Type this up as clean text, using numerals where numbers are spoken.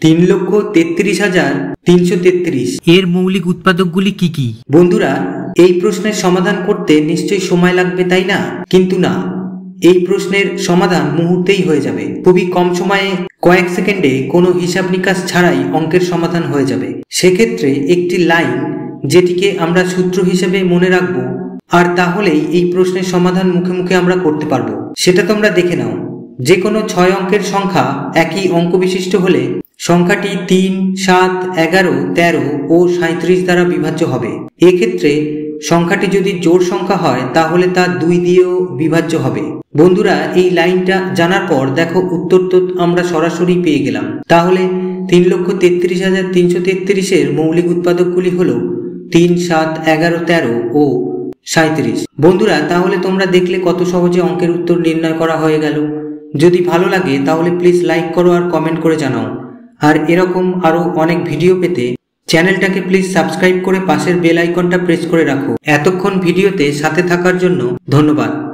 3,33,333 এর মৌলিক উৎপাদকগুলি কি কি? বন্ধুরা, এই প্রশ্নের সমাধান করতে নিশ্চয়ই সময় লাগবে, তাই না? কিন্তু না, এই প্রশ্নের সমাধান মুহূর্তেই হয়ে যাবে। খুবই কম সময়ে, কয়েক সেকেন্ডে, কোনো হিসাব নিকাশ ছাড়াই অঙ্কের সমাধান হয়ে যাবে। সেক্ষেত্রে একটি লাইন যেটিকে আমরা সূত্র হিসেবে মনে রাখবো, আর তাহলেই এই প্রশ্নের সমাধান মুখে মুখে আমরা করতে পারবো। সেটা তোমরা দেখে নাও। যে কোনো 6 অঙ্কের সংখ্যা একই অঙ্ক বিশিষ্ট হলে সংখ্যাটি 3, 7, 11, 13 ও 37 দ্বারা বিভাজ্য হবে। এক্ষেত্রে সংখ্যাটি যদি জোড় সংখ্যা হয় তাহলে তা 2 দিয়েও বিভাজ্য হবে। বন্ধুরা, এই লাইনটা জানার পর দেখো উত্তর তো আমরা সরাসরি পেয়ে গেলাম। তাহলে 3,33,333 এর মৌলিক উৎপাদকগুলি হলো 3, 7, 11, 13 ও 37। বন্ধুরা, তাহলে তোমরা দেখলে কত সহজে অঙ্কের উত্তর নির্ণয় করা হয়ে গেল। যদি ভালো লাগে তাহলে প্লিজ লাইক করো আর কমেন্ট করে জানাও। আর এরকম আরো অনেক ভিডিও পেতে চ্যানেলটাকে প্লিজ সাবস্ক্রাইব করে পাশের বেল আইকনটা প্রেস করে রাখো। এতক্ষণ ভিডিওতে সাথে থাকার জন্য ধন্যবাদ।